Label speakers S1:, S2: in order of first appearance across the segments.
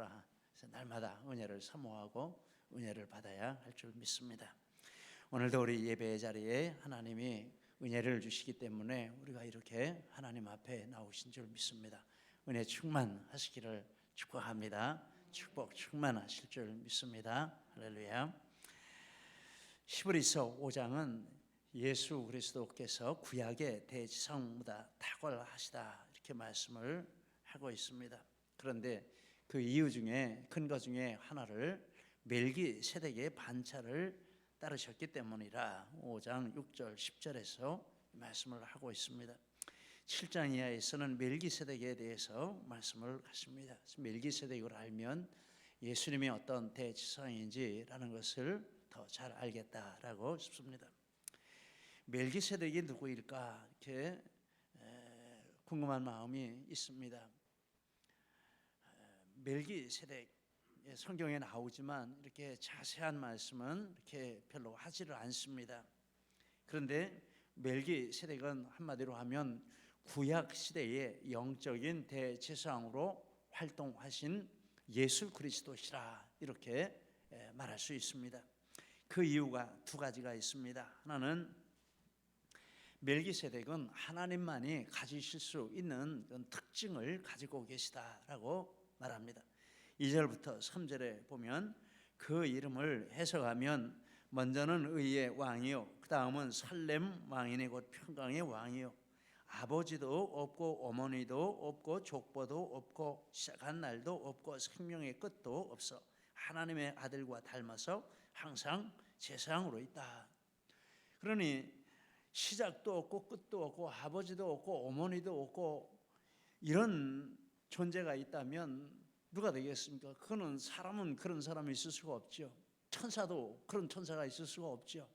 S1: 않노라. 그래서 날마다 은혜를 사모하고 은혜를 받아야 할 줄 믿습니다. 오늘도 우리 예배 자리에 하나님이 은혜를 주시기 때문에 우리가 이렇게 하나님 앞에 나오신 줄 믿습니다. 은혜 충만하시기를 축복합니다. 축복 충만하실 줄 믿습니다. 할렐루야. 히브리서 5장은 예수 그리스도께서 구약의 대지성보다 탁월하시다 이렇게 말씀을 하고 있습니다. 그런데 그 이유 중에 근거 중에 하나를 멜기세덱의 반차를 따르셨기 때문이라 5장 6절 10절에서 말씀을 하고 있습니다. 7장 이하에서는 멜기세덱에 대해서 말씀을 하십니다. 멜기세덱을 알면 예수님이 어떤 대지성인지라는 것을 더 잘 알겠다라고 싶습니다. 멜기세덱이 누구일까 이렇게 궁금한 마음이 있습니다. 멜기세덱 성경에 나오지만 이렇게 자세한 말씀은 이렇게 별로 하지를 않습니다. 그런데 멜기세덱은 한마디로 하면 구약 시대의 영적인 대제사장으로 활동하신 예수 그리스도시라 이렇게 말할 수 있습니다. 그 이유가 두 가지가 있습니다. 하나는 멜기세덱은 하나님만이 가지실 수 있는 그런 특징을 가지고 계시다라고 말합니다. 2절부터 3절에 보면 그 이름을 해석하면 먼저는 의의 왕이요 그 다음은 살렘 왕이니 곧 평강의 왕이요 아버지도 없고 어머니도 없고 족보도 없고 시작한 날도 없고 생명의 끝도 없어 하나님의 아들과 닮아서 항상 제사장으로 있다. 그러니 시작도 없고 끝도 없고 아버지도 없고 어머니도 없고 이런 존재가 있다면 누가 되겠습니까? 그거는 사람은 그런 사람이 있을 수가 없죠. 천사도 그런 천사가 있을 수가 없죠.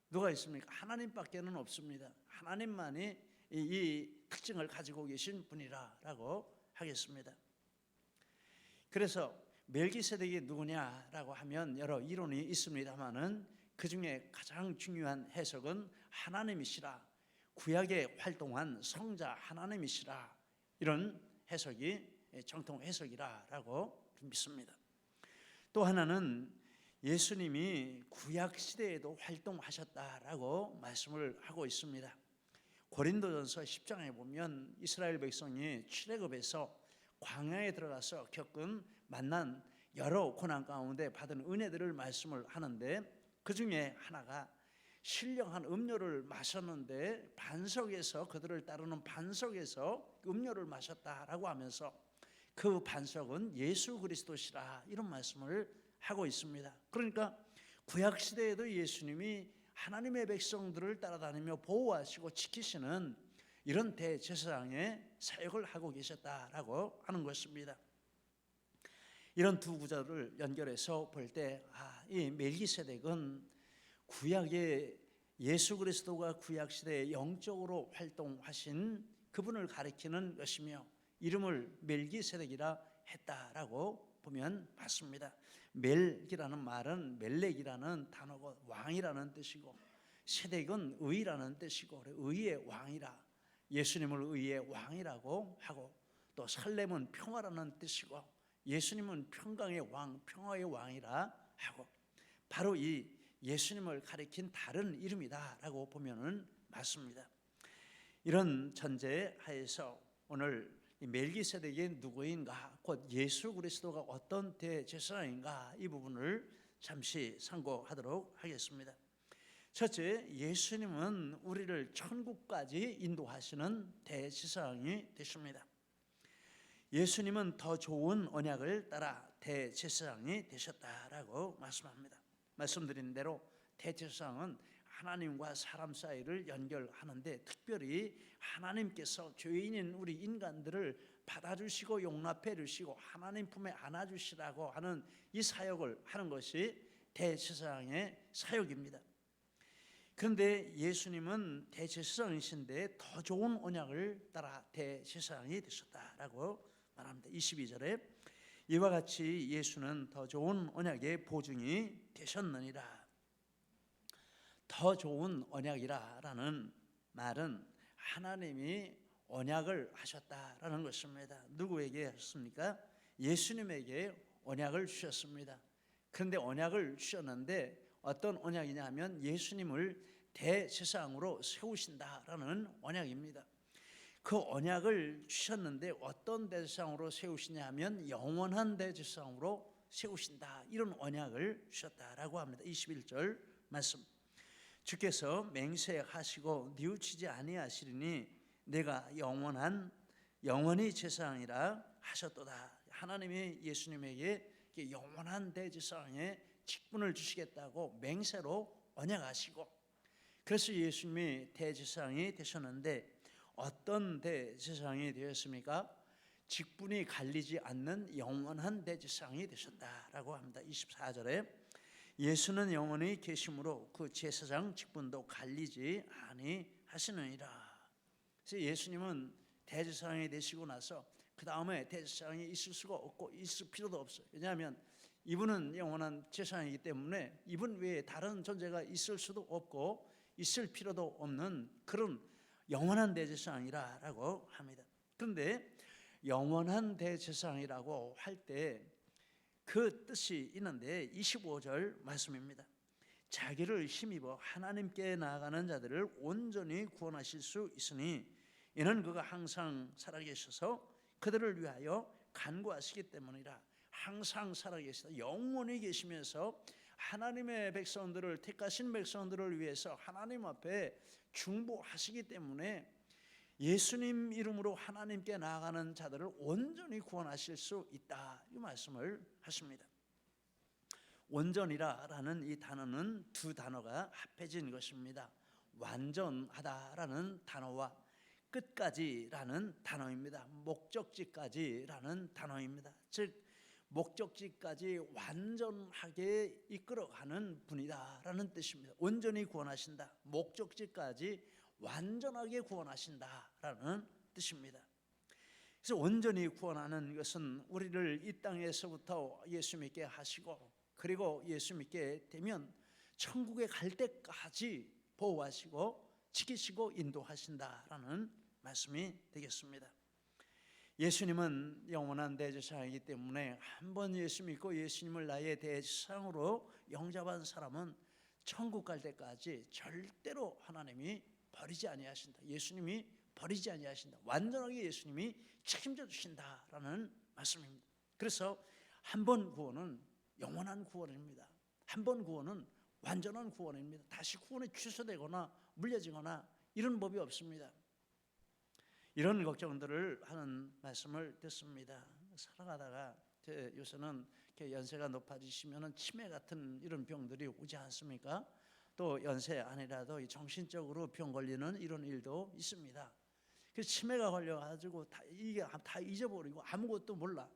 S1: 누가 있습니까? 하나님밖에는 없습니다. 하나님만이 이 특징을 가지고 계신 분이라고 하겠습니다. 그래서 멜기세덱이 누구냐라고 하면 여러 이론이 있습니다만은 그 중에 가장 중요한 해석은 하나님이시라, 구약에 활동한 성자 하나님이시라 이런 해석이 정통 해석이라고 믿습니다. 또 하나는 예수님이 구약 시대에도 활동하셨다라고 말씀을 하고 있습니다. 고린도전서 10장에 보면 이스라엘 백성이 출애굽에서 광야에 들어가서 겪은 만난 여러 고난 가운데 받은 은혜들을 말씀을 하는데 그 중에 하나가 신령한 음료를 마셨는데 반석에서 그들을 따르는 반석에서 음료를 마셨다라고 하면서 그 반석은 예수 그리스도시라 이런 말씀을 하고 있습니다. 그러니까 구약 시대에도 예수님이 하나님의 백성들을 따라다니며 보호하시고 지키시는 이런 대제사장의 사역을 하고 계셨다라고 하는 것입니다. 이런 두 구절을 연결해서 볼 때 이 멜기세덱은 구약의 예수 그리스도가 구약 시대에 영적으로 활동하신 그분을 가리키는 것이며 이름을 멜기세덱이라 했다라고 보면 맞습니다. 멜기라는 말은 멜렉이라는 단어고 왕이라는 뜻이고 세덱은 의라는 뜻이고 의의 왕이라 예수님을 의의 왕이라고 하고 또 살렘은 평화라는 뜻이고 예수님은 평강의 왕, 평화의 왕이라 하고 바로 이 예수님을 가리킨 다른 이름이다라고 보면은 맞습니다. 이런 전제 하에서 오늘 이 멜기세덱이 누구인가, 곧 예수 그리스도가 어떤 대제사장인가 이 부분을 잠시 상고하도록 하겠습니다. 첫째, 예수님은 우리를 천국까지 인도하시는 대제사장이 되십니다. 예수님은 더 좋은 언약을 따라 대제사장이 되셨다라고 말씀합니다. 말씀드린 대로 대제사장은 하나님과 사람 사이를 연결하는데 특별히 하나님께서 죄인인 우리 인간들을 받아주시고 용납해 주시고 하나님 품에 안아주시라고 하는 이 사역을 하는 것이 대제사장의 사역입니다. 그런데 예수님은 대제사장이신데 더 좋은 언약을 따라 대제사장이 되셨다라고 말합니다. 22절에 이와 같이 예수는 더 좋은 언약의 보증이 되셨느니라. 더 좋은 언약이라는 말은 하나님이 언약을 하셨다라는 것입니다. 누구에게 하셨습니까? 예수님에게 언약을 주셨습니다. 그런데 언약을 주셨는데 어떤 언약이냐 하면 예수님을 대제사장으로 세우신다라는 언약입니다. 그 언약을 주셨는데 어떤 대제사장으로 세우시냐 하면 영원한 대제사장으로 세우신다, 이런 언약을 주셨다라고 합니다. 21절 말씀, 주께서 맹세하시고 뉘우치지 아니하시리니 내가 영원히 제사장이라 하셨도다. 하나님이 예수님에게 영원한 대제사장의 직분을 주시겠다고 맹세로 언약하시고, 그래서 예수님이 대제사장이 되셨는데 어떤 대제사장이 되었습니까? 직분이 갈리지 않는 영원한 대제사장이 되셨다라고 합니다. 24절에 예수는 영원히 계심으로 그 제사장 직분도 갈리지 아니하시느니라. 그래서 예수님은 대제사장이 되시고 나서 그 다음에 대제사장이 있을 수가 없고 있을 필요도 없어요. 왜냐하면 이분은 영원한 제사장이기 때문에 이분 외에 다른 존재가 있을 수도 없고 있을 필요도 없는 그런 영원한 대제사장이라고 합니다. 그런데 영원한 대제사장이라고 할 때 그 뜻이 있는데 25절 말씀입니다. 자기를 힘입어 하나님께 나아가는 자들을 온전히 구원하실 수 있으니 이는 그가 항상 살아계셔서 그들을 위하여 간구하시기 때문이라. 항상 살아계시다, 영원히 계시면서 하나님의 백성들을, 택하신 백성들을 위해서 하나님 앞에 중보하시기 때문에 예수님 이름으로 하나님께 나아가는 자들을 온전히 구원하실 수 있다, 이 말씀을 하십니다. 온전이라는 이 단어는 두 단어가 합해진 것입니다. 완전하다라는 단어와 끝까지라는 단어입니다. 목적지까지라는 단어입니다. 즉 목적지까지 완전하게 이끌어가는 분이다라는 뜻입니다. 온전히 구원하신다, 목적지까지 완전하게 구원하신다라는 뜻입니다. 그래서 온전히 구원하는 것은 우리를 이 땅에서부터 예수 믿게 하시고 그리고 예수 믿게 되면 천국에 갈 때까지 보호하시고 지키시고 인도하신다라는 말씀이 되겠습니다. 예수님은 영원한 대제사장이기 때문에 한 번 예수 믿고 예수님을 나의 대제사장으로 영접한 사람은 천국 갈 때까지 절대로 하나님이 버리지 아니하신다, 예수님이 버리지 아니하신다, 완전하게 예수님이 책임져 주신다라는 말씀입니다. 그래서 한 번 구원은 영원한 구원입니다. 한 번 구원은 완전한 구원입니다. 다시 구원이 취소되거나 물려지거나 이런 법이 없습니다. 이런 걱정들을 하는 말씀을 듣습니다. 살아가다가 요새는 연세가 높아지시면 치매 같은 이런 병들이 오지 않습니까? 또 연세 아니라도 정신적으로 병 걸리는 이런 일도 있습니다. 그 치매가 걸려가지고 이게 다 잊어버리고 아무것도 몰라.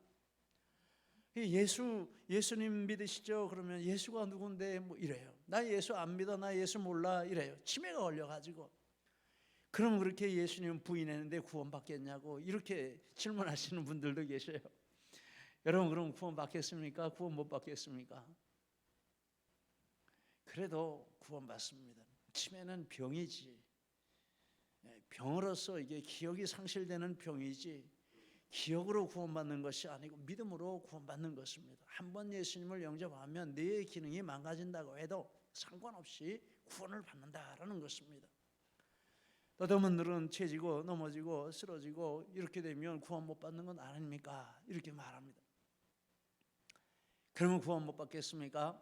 S1: 예수님 믿으시죠? 그러면 예수가 누군데 뭐 이래요. 나 예수 안 믿어, 나 예수 몰라 이래요. 치매가 걸려가지고. 그럼 그렇게 예수님 부인했는데 구원받겠냐고 이렇게 질문하시는 분들도 계셔요. 여러분 그럼 구원받겠습니까? 구원 못 받겠습니까? 그래도 구원받습니다. 치매는 병이지, 병으로서 이게 기억이 상실되는 병이지 기억으로 구원받는 것이 아니고 믿음으로 구원받는 것입니다. 한번 예수님을 영접하면 뇌의 기능이 망가진다고 해도 상관없이 구원을 받는다라는 것입니다. 더더면 늘은 채지고 넘어지고 쓰러지고 이렇게 되면 구원 못 받는 건 아닙니까? 이렇게 말합니다. 그러면 구원 못 받겠습니까?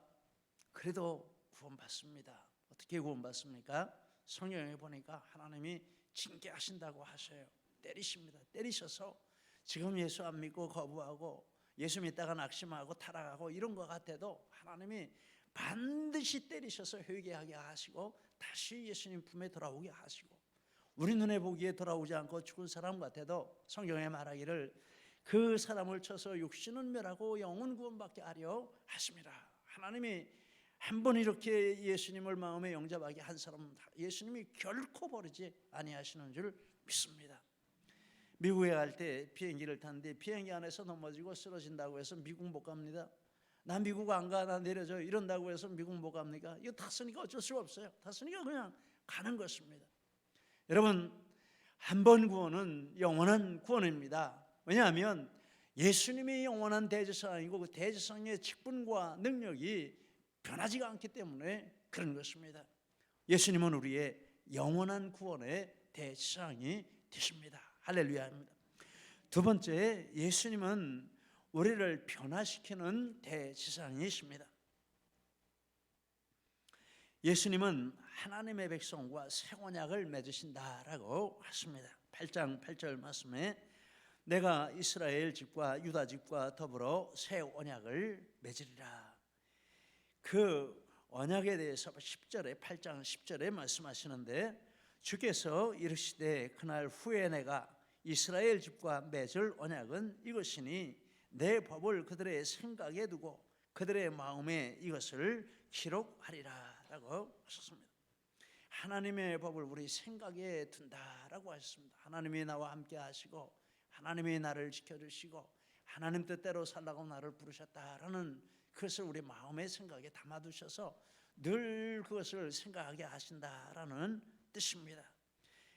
S1: 그래도 구원 받습니다. 어떻게 구원 받습니까? 성경에 보니까 하나님이 징계하신다고 하셔요. 때리십니다. 때리셔서 지금 예수 안 믿고 거부하고 예수 믿다가 낙심하고 타락하고 이런 것 같아도 하나님이 반드시 때리셔서 회개하게 하시고 다시 예수님 품에 돌아오게 하시고, 우리 눈에 보기에 돌아오지 않고 죽은 사람 같아도 성경에 말하기를 그 사람을 쳐서 육신은 멸하고 영은 구원받게 하려 하심이라. 하나님이 한번 이렇게 예수님을 마음에 영접하게 한 사람은 예수님이 결코 버리지 아니하시는 줄 믿습니다. 미국에 갈 때 비행기를 탔는데 비행기 안에서 넘어지고 쓰러진다고 해서 미국 못 갑니다. 나 미국 안 가, 나 내려줘 이런다고 해서 미국 못 갑니까? 이거 탔으니까 어쩔 수가 없어요. 탔으니까 그냥 가는 것입니다. 여러분 한 번 구원은 영원한 구원입니다. 왜냐하면 예수님이 영원한 대제사장이고 그 대제사장의 직분과 능력이 변하지가 않기 때문에 그런 것입니다. 예수님은 우리의 영원한 구원의 대제사장이 되십니다. 할렐루야입니다. 두 번째, 예수님은 우리를 변화시키는 대제사장이십니다. 예수님은 하나님의 백성과 새 언약을 맺으신다라고 하십니다. 8장 8절 말씀에 내가 이스라엘 집과 유다 집과 더불어 새 언약을 맺으리라. 그 언약에 대해서 10절에 8장 10절에 말씀하시는데 주께서 이르시되 그날 후에 내가 이스라엘 집과 맺을 언약은 이것이니 내 법을 그들의 생각에 두고 그들의 마음에 이것을 기록하리라 라고 하셨습니다. 하나님의 법을 우리 생각에 둔다라고 하셨습니다. 하나님이 나와 함께 하시고 하나님이 나를 지켜주시고 하나님 뜻대로 살라고 나를 부르셨다라는 그것을 우리 마음의 생각에 담아두셔서 늘 그것을 생각하게 하신다라는 뜻입니다.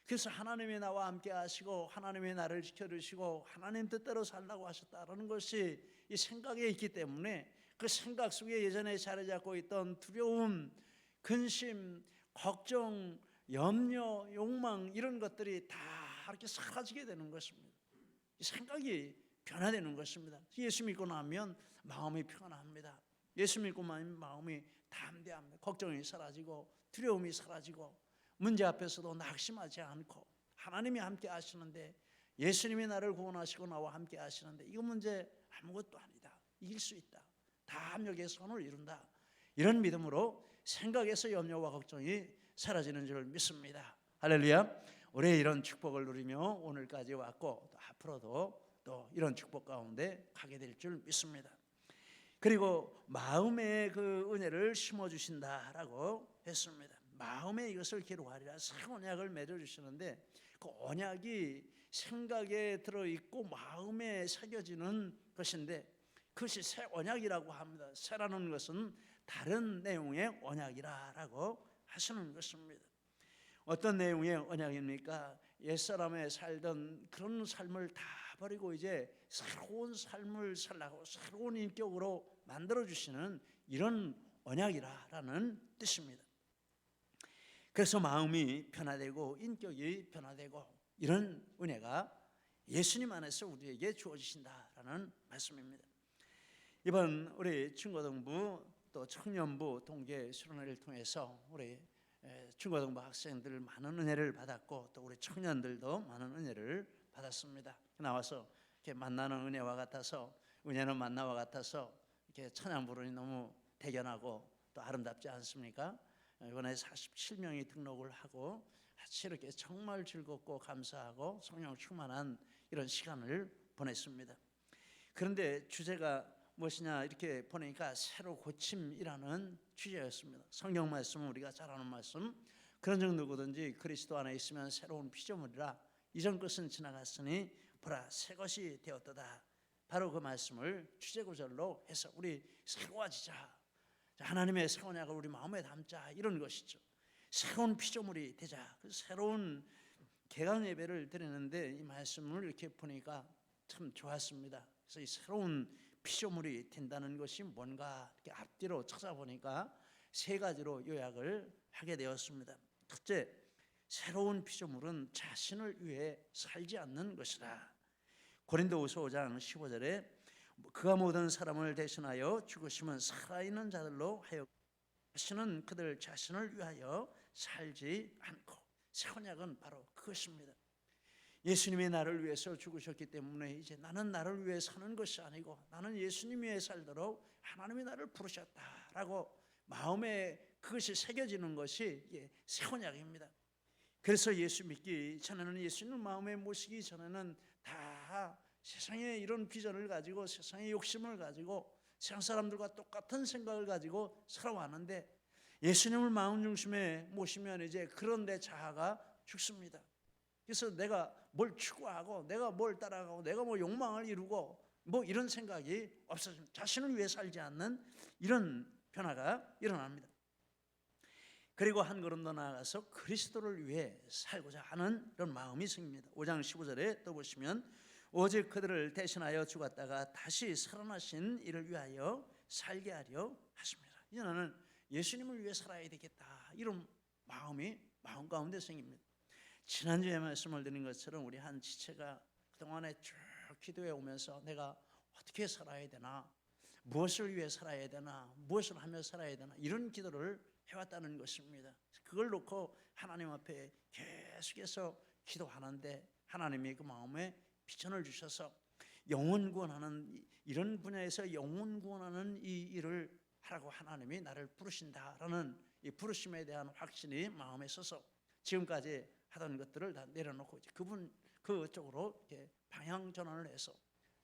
S1: 그래서 하나님이 나와 함께 하시고 하나님이 나를 지켜주시고 하나님 뜻대로 살라고 하셨다라는 것이 이 생각에 있기 때문에 그 생각 속에 예전에 자리 잡고 있던 두려움, 근심, 걱정, 염려, 욕망 이런 것들이 다 이렇게 사라지게 되는 것입니다. 이 생각이 변화되는 것입니다. 예수 믿고 나면 마음이 평안합니다. 예수 믿고 나면 마음이 담대합니다. 걱정이 사라지고 두려움이 사라지고 문제 앞에서도 낙심하지 않고 하나님이 함께 하시는데 예수님이 나를 구원하시고 나와 함께 하시는데 이거 문제 아무것도 아니다. 이길 수 있다. 다 합력의 선을 이룬다. 이런 믿음으로 생각에서 염려와 걱정이 사라지는 줄 믿습니다. 할렐루야. 올해 이런 축복을 누리며 오늘까지 왔고 또 앞으로도 또 이런 축복 가운데 가게 될 줄 믿습니다. 그리고 마음에 그 은혜를 심어주신다라고 했습니다. 마음에 이것을 기록하리라. 새 언약을 맺어주시는데 그 언약이 생각에 들어있고 마음에 새겨지는 것인데 그것이 새 언약이라고 합니다. 새라는 것은 다른 내용의 언약이라고 하시는 것입니다. 어떤 내용의 언약입니까? 옛사람에 살던 그런 삶을 다 버리고 이제 새로운 삶을 살라고 새로운 인격으로 만들어주시는 이런 언약이라는 뜻입니다. 그래서 마음이 변화되고 인격이 변화되고 이런 은혜가 예수님 안에서 우리에게 주어지신다라는 말씀입니다. 이번 우리 중고등부 또 청년부 동계 수련회를 통해서 우리 중고등부 학생들 많은 은혜를 받았고 또 우리 청년들도 많은 은혜를 받았습니다. 나와서 이렇게 만나는 은혜와 같아서 은혜는 만나와 같아서 이렇게 찬양 부르니 너무 대견하고 또 아름답지 않습니까? 이번에 47명이 등록을 하고 같이 이렇게 정말 즐겁고 감사하고 성령 충만한 이런 시간을 보냈습니다. 그런데 주제가 무엇이냐 이렇게 보니까 새로 고침이라는 주제였습니다. 성경 말씀은 우리가 잘 아는 말씀, 그런즉 누구든지 그리스도 안에 있으면 새로운 피조물이라 이전 것은 지나갔으니 보라 새 것이 되었도다. 바로 그 말씀을 주제구절로 해서 우리 새로워지자, 하나님의 새 언약을 우리 마음에 담자, 이런 것이죠. 새로운 피조물이 되자. 새로운 개강 예배를 드리는데 이 말씀을 이렇게 보니까 참 좋았습니다. 그래서 이 새로운 피조물이 된다는 것이 뭔가 이렇게 앞뒤로 찾아보니까 세 가지로 요약을 하게 되었습니다. 첫째, 새로운 피조물은 자신을 위해 살지 않는 것이다. 고린도후서 5장 15절에 그가 모든 사람을 대신하여 죽으심은 살아있는 자들로 하여 다시는 그들 자신을 위하여 살지 않고, 새 언약은 바로 그것입니다. 예수님이 나를 위해서 죽으셨기 때문에 이제 나는 나를 위해 사는 것이 아니고 나는 예수님 위해 살도록 하나님이 나를 부르셨다라고 마음에 그것이 새겨지는 것이 새 언약입니다. 그래서 예수 믿기 전에는, 예수님을 마음에 모시기 전에는 다 세상에 이런 비전을 가지고 세상의 욕심을 가지고 세상 사람들과 똑같은 생각을 가지고 살아왔는데 예수님을 마음 중심에 모시면 이제 그런 내 자아가 죽습니다. 그래서 내가 뭘 추구하고 내가 뭘 따라가고 내가 뭐 욕망을 이루고 뭐 이런 생각이 없어집니다. 자신을 위해 살지 않는 이런 변화가 일어납니다. 그리고 한 걸음 더 나아가서 그리스도를 위해 살고자 하는 그런 마음이 생깁니다. 5장 15절에 또 보시면 오직 그들을 대신하여 죽었다가 다시 살아나신 이를 위하여 살게 하려 하십니다. 이제 나는 예수님을 위해 살아야 되겠다, 이런 마음이 마음 가운데 생깁니다. 지난주에 말씀을 드린 것처럼 우리 한 지체가 그동안에 쭉 기도해 오면서 내가 어떻게 살아야 되나, 무엇을 위해 살아야 되나, 무엇을 하며 살아야 되나, 이런 기도를 해왔다는 것입니다. 그걸 놓고 하나님 앞에 계속해서 기도하는데 하나님이 그 마음에 비전을 주셔서 영혼 구원하는, 이런 분야에서 영혼 구원하는 이 일을 하라고 하나님이 나를 부르신다라는 이 부르심에 대한 확신이 마음에 서서 지금까지 하던 것들을 다 내려놓고 그쪽으로 이렇게 방향 전환을 해서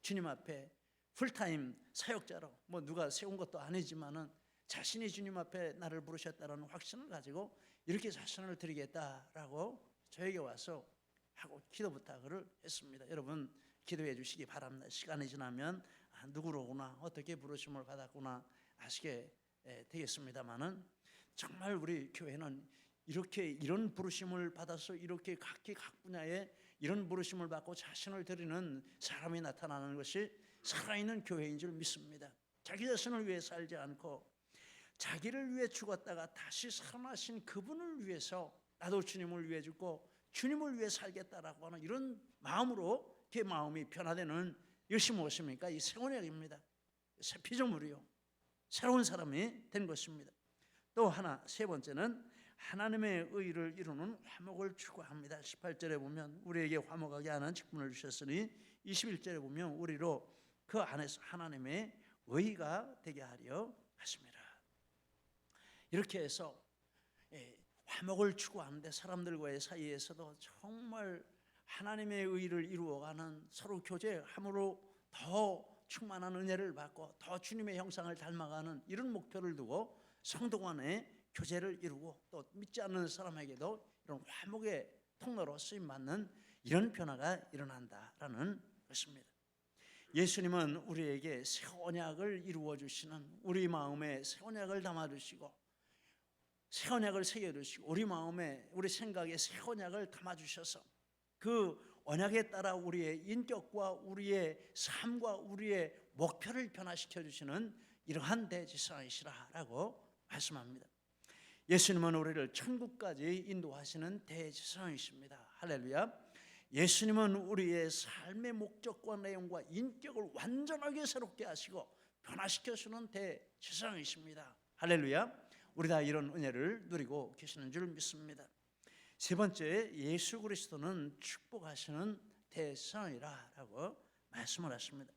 S1: 주님 앞에 풀타임 사역자로, 뭐 누가 세운 것도 아니지만은 자신이 주님 앞에 나를 부르셨다는 확신을 가지고 이렇게 자신을 드리겠다라고 저에게 와서 하고 기도 부탁을 했습니다. 여러분 기도해 주시기 바랍니다. 시간이 지나면 누구로구나, 어떻게 부르심을 받았구나 아시게 되겠습니다만은, 정말 우리 교회는 이렇게 이런 부르심을 받아서 이렇게 각기 각 분야에 이런 부르심을 받고 자신을 드리는 사람이 나타나는 것이 살아있는 교회인 줄 믿습니다. 자기 자신을 위해 살지 않고 자기를 위해 죽었다가 다시 살아나신 그분을 위해서 나도 주님을 위해 죽고 주님을 위해 살겠다라고 하는 이런 마음으로 그 마음이 변화되는 이것이 무엇입니까? 이 새 언약입니다. 새 피조물이요, 새로운 사람이 된 것입니다. 또 하나, 세 번째는 하나님의 의를 이루는 화목을 추구합니다. 18절에 보면 우리에게 화목하게 하는 직분을 주셨으니 21절에 보면 우리로 그 안에서 하나님의 의가 되게 하려 하십니다. 이렇게 해서 화목을 추구하는데 사람들과의 사이에서도 정말 하나님의 의를 이루어가는, 서로 교제함으로 더 충만한 은혜를 받고 더 주님의 형상을 닮아가는 이런 목표를 두고 성도 간의 교제를 이루고 또 믿지 않는 사람에게도 이런 화목의 통로로 쓰임받는 이런 변화가 일어난다라는 것입니다. 예수님은 우리에게 새 언약을 이루어 주시는, 우리 마음에 새 언약을 담아 주시고 새 언약을 새겨 주시고 우리 마음에 우리 생각에 새 언약을 담아 주셔서 그 언약에 따라 우리의 인격과 우리의 삶과 우리의 목표를 변화시켜 주시는 이러한 대지상이시라라고 말씀합니다. 예수님은 우리를 천국까지 인도하시는 대지상이십니다. 할렐루야. 예수님은 우리의 삶의 목적과 내용과 인격을 완전하게 새롭게 하시고 변화시켜 주는 대지상이십니다. 할렐루야. 우리 다 이런 은혜를 누리고 계시는 줄 믿습니다. 세 번째, 예수 그리스도는 축복하시는 대지상이라고 말씀을 하십니다.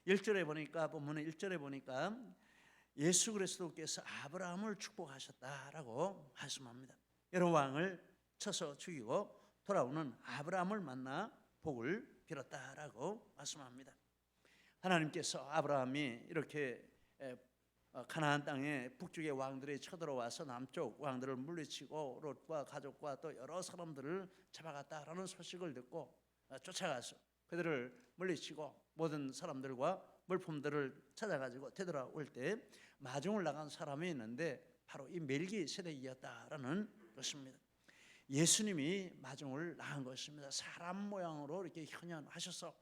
S1: 1절에 보니까, 본문의 1절에 보니까 예수 그리스도께서 아브라함을 축복하셨다라고 말씀합니다. 여러 왕을 쳐서 죽이고 돌아오는 아브라함을 만나 복을 빌었다라고 말씀합니다. 하나님께서 아브라함이 이렇게 가나안 땅에 북쪽의 왕들이 쳐들어와서 남쪽 왕들을 물리치고 롯과 가족과 또 여러 사람들을 잡아갔다라는 소식을 듣고 쫓아가서 그들을 물리치고 모든 사람들과 물품들을 찾아가지고 되돌아올 때 마중을 나간 사람이 있는데 바로 이 멜기세덱이었다라는 것입니다. 예수님이 마중을 나간 것입니다. 사람 모양으로 이렇게 현현하셔서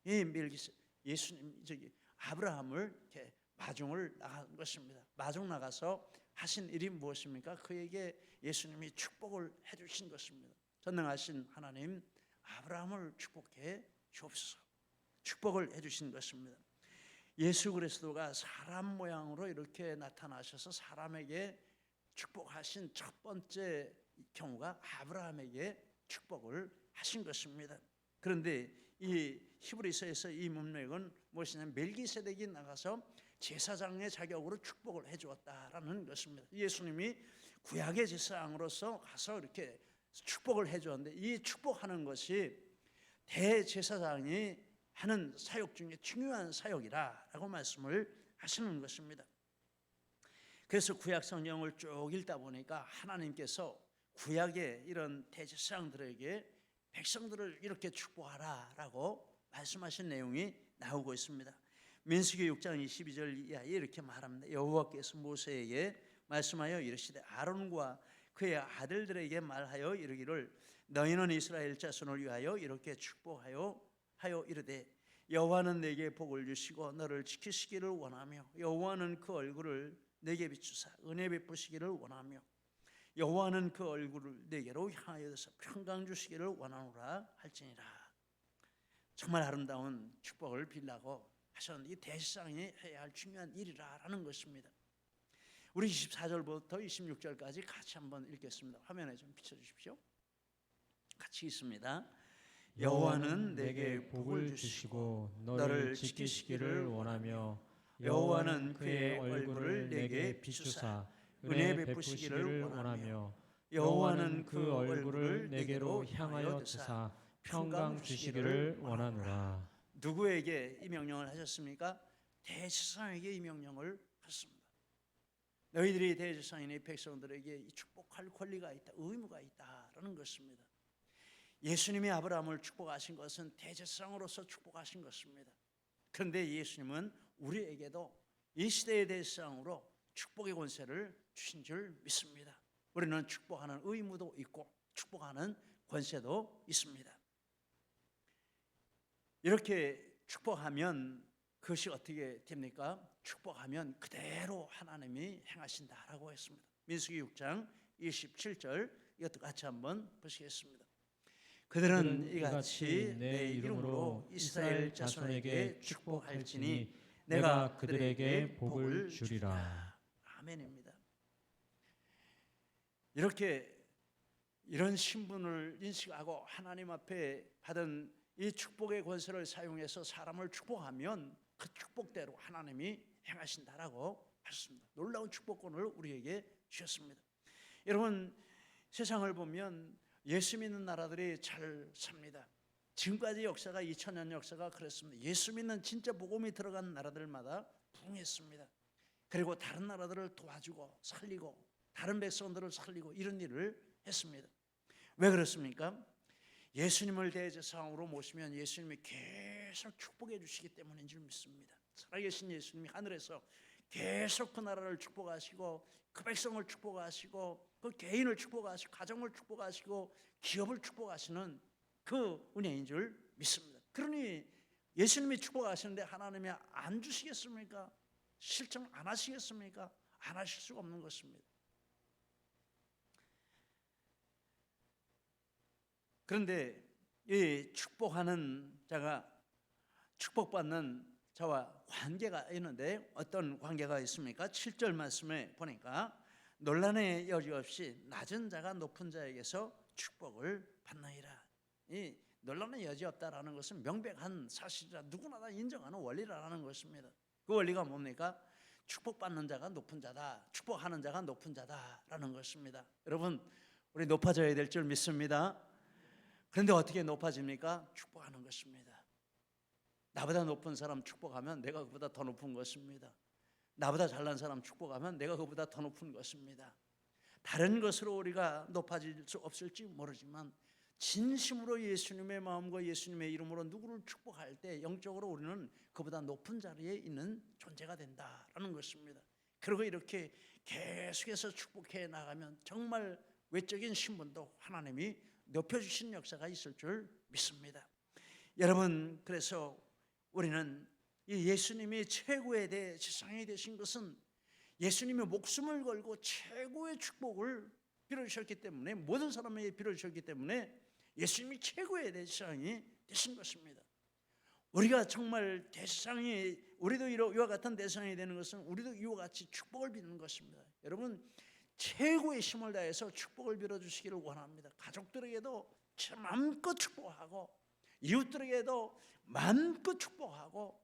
S1: 이 예수님 아브라함을 이렇게 마중을 나간 것입니다. 마중 나가서 하신 일이 무엇입니까? 그에게 예수님이 축복을 해주신 것입니다. 전능하신 하나님, 아브라함을 축복해 주옵소서. 축복을 해주신 것입니다. 예수 그리스도가 사람 모양으로 이렇게 나타나셔서 사람에게 축복하신 첫 번째 경우가 아브라함에게 축복을 하신 것입니다. 그런데 이 히브리서에서 이 문맥은 무엇이냐면 멜기세덱이 나가서 제사장의 자격으로 축복을 해주었다라는 것입니다. 예수님이 구약의 제사장으로서 가서 이렇게 축복을 해주었는데 이 축복하는 것이 대제사장이 하는 사역 중에 중요한 사역이라고 말씀을 하시는 것입니다. 그래서 구약 성경을 쭉 읽다 보니까 하나님께서 구약의 이런 대제사장들에게 백성들을 이렇게 축복하라라고 말씀하신 내용이 나오고 있습니다. 민수기 6장 22절 이하에 이렇게 말합니다. 여호와께서 모세에게 말씀하여 이르시되 아론과 그의 아들들에게 말하여 이르기를 너희는 이스라엘 자손을 위하여 이렇게 축복하여 하여 이르되 여호와는 내게 복을 주시고 너를 지키시기를 원하며 여호와는 그 얼굴을 내게 비추사 은혜 베푸시기를 원하며 여호와는 그 얼굴을 내게로 향하여서 평강 주시기를 원하노라 할지니라. 정말 아름다운 축복을 빌라고 하셨는데 이 대지상이 해야 할 중요한 일이라는 것입니다. 우리 24절부터 26절까지 같이 한번 읽겠습니다. 화면에 좀 비춰주십시오. 같이 읽습니다. 여호와는 내게 복을 주시고 너를 지키시기를 원하며 여호와는 그의 얼굴을 내게 비추사 은혜 베푸시기를 원하며 여호와는 그 얼굴을 내게로 향하여 드사 평강 주시기를 원하노라. 누구에게 이 명령을 하셨습니까? 대제사장에게 이 명령을 하셨습니다. 너희들이 대제사장의 백성들에게 축복할 권리가 있다, 의무가 있다라는 것입니다. 예수님이 아브라함을 축복하신 것은 대제사장으로서 축복하신 것입니다. 그런데 예수님은 우리에게도 이 시대의 대제사장으로 축복의 권세를 주신 줄 믿습니다. 우리는 축복하는 의무도 있고 축복하는 권세도 있습니다. 이렇게 축복하면 그것이 어떻게 됩니까? 축복하면 그대로 하나님이 행하신다라고 했습니다. 민수기 6장 27절 이것도 같이 한번 보시겠습니다. 그들은 이같이 내 이름으로 이스라엘 자손에게 축복할지니 내가 그들에게 복을 주리라. 아멘입니다. 이런 신분을 인식하고 하나님 앞에 받은 이 축복의 권세를 사용해서 사람을 축복하면 그 축복대로 하나님이 행하신다라고 하셨습니다. 놀라운 축복권을 우리에게 주셨습니다. 여러분, 세상을 보면 예수 믿는 나라들이 잘 삽니다. 지금까지 역사가 2000년 역사가 그랬습니다. 예수 믿는 진짜 복음이 들어간 나라들마다 부흥했습니다. 그리고 다른 나라들을 도와주고 살리고 다른 백성들을 살리고 이런 일을 했습니다. 왜 그렇습니까? 예수님을 대제사장으로 모시면 예수님이 계속 축복해 주시기 때문인 줄 믿습니다. 살아계신 예수님이 하늘에서 계속 그 나라를 축복하시고 그 백성을 축복하시고 그 개인을 축복하시고 가정을 축복하시고 기업을 축복하시는 그 은혜인 줄 믿습니다. 그러니 예수님이 축복하시는데 하나님이 안 주시겠습니까? 실천 안 하시겠습니까? 안 하실 수가 없는 것입니다. 그런데 이 축복하는 자가 축복받는 자와 관계가 있는데 어떤 관계가 있습니까? 7절 말씀에 보니까 논란의 여지 없이 낮은 자가 높은 자에게서 축복을 받느니라. 이 논란의 여지 없다라는 것은 명백한 사실이라 누구나 다 인정하는 원리라는 것입니다. 그 원리가 뭡니까? 축복받는 자가 높은 자다, 축복하는 자가 높은 자다라는 것입니다. 여러분, 우리 높아져야 될 줄 믿습니다. 그런데 어떻게 높아집니까? 축복하는 것입니다. 나보다 높은 사람 축복하면 내가 그보다 더 높은 것입니다. 나보다 잘난 사람 축복하면 내가 그보다 더 높은 것입니다. 다른 것으로 우리가 높아질 수 없을지 모르지만 진심으로 예수님의 마음과 예수님의 이름으로 누구를 축복할 때 영적으로 우리는 그보다 높은 자리에 있는 존재가 된다라는 것입니다. 그리고 이렇게 계속해서 축복해 나가면 정말 외적인 신분도 하나님이 높여주신 역사가 있을 줄 믿습니다. 여러분, 그래서 우리는 이 예수님이 최고의 대제사장이 되신 것은 예수님이 목숨을 걸고 최고의 축복을 빌어주셨기 때문에, 모든 사람에게 빌어주셨기 때문에 예수님이 최고의 대제사장이 되신 것입니다. 우리가 정말 대제사장이, 우리도 이와 같은 대제사장이 되는 것은 우리도 이와 같이 축복을 비는 것입니다. 여러분, 최고의 힘을 다해서 축복을 빌어주시기를 원합니다. 가족들에게도 마음껏 축복하고 이웃들에게도 마음껏 축복하고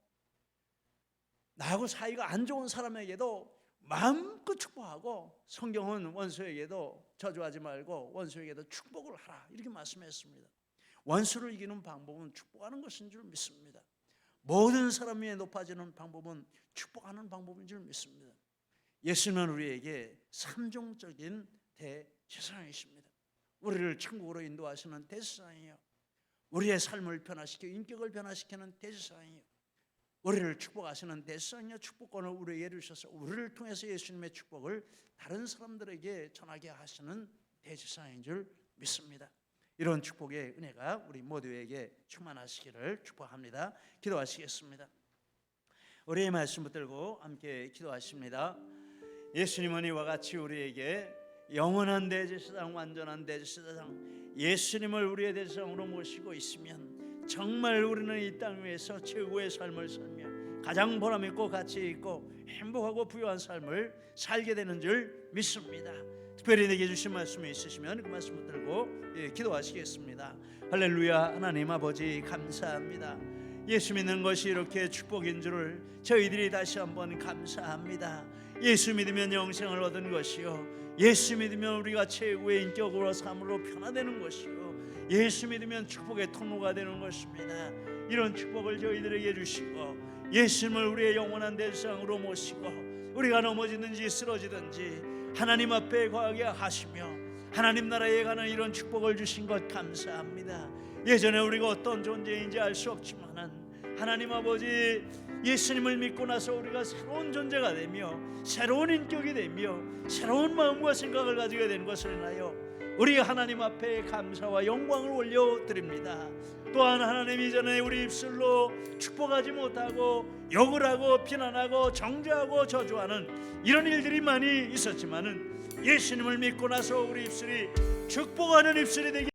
S1: 나하고 사이가 안 좋은 사람에게도 마음껏 축복하고 성경은 원수에게도 저주하지 말고 원수에게도 축복을 하라 이렇게 말씀했습니다. 원수를 이기는 방법은 축복하는 것인 줄 믿습니다. 모든 사람 위에 높아지는 방법은 축복하는 방법인 줄 믿습니다. 예수님은 우리에게 삼종적인 대제사장이십니다. 우리를 천국으로 인도하시는 대제사장이에요. 우리의 삶을 변화시키고 인격을 변화시키는 대제사장이에요. 우리를 축복하시는 대제사장이요, 축복권을 우리에게 주셔서 우리를 통해서 예수님의 축복을 다른 사람들에게 전하게 하시는 대제사장인 줄 믿습니다. 이런 축복의 은혜가 우리 모두에게 충만하시기를 축복합니다. 기도하시겠습니다. 우리의 말씀 붙들고 함께 기도하십니다. 예수님은 이와 같이 우리에게 영원한 대제사장, 완전한 대제사장 예수님을 우리의 대제사장으로 모시고 있으면 정말 우리는 이 땅 위에서 최고의 삶을 살며 가장 보람있고 가치있고 행복하고 부유한 삶을 살게 되는 줄 믿습니다. 특별히 내게 주신 말씀이 있으시면 그 말씀 붙들고 기도하시겠습니다. 할렐루야. 하나님 아버지 감사합니다. 예수 믿는 것이 이렇게 축복인 줄을 저희들이 다시 한번 감사합니다. 예수 믿으면 영생을 얻은 것이요, 예수 믿으면 우리가 최고의 인격으로 삶으로 변화되는 것이요, 예수 믿으면 축복의 통로가 되는 것입니다. 이런 축복을 저희들에게 주시고 예수님을 우리의 영원한 대제사장으로 모시고 우리가 넘어지든지 쓰러지든지 하나님 앞에 거하게 하시며 하나님 나라에 가는 이런 축복을 주신 것 감사합니다. 예전에 우리가 어떤 존재인지 알 수 없지만은 하나님 아버지 예수님을 믿고 나서 우리가 새로운 존재가 되며 새로운 인격이 되며 새로운 마음과 생각을 가지게 된 것을 인하여 우리 하나님 앞에 감사와 영광을 올려드립니다. 또한 하나님 이전에 우리 입술로 축복하지 못하고 욕을 하고 비난하고 정죄하고 저주하는 이런 일들이 많이 있었지만은 예수님을 믿고 나서 우리 입술이 축복하는 입술이 되게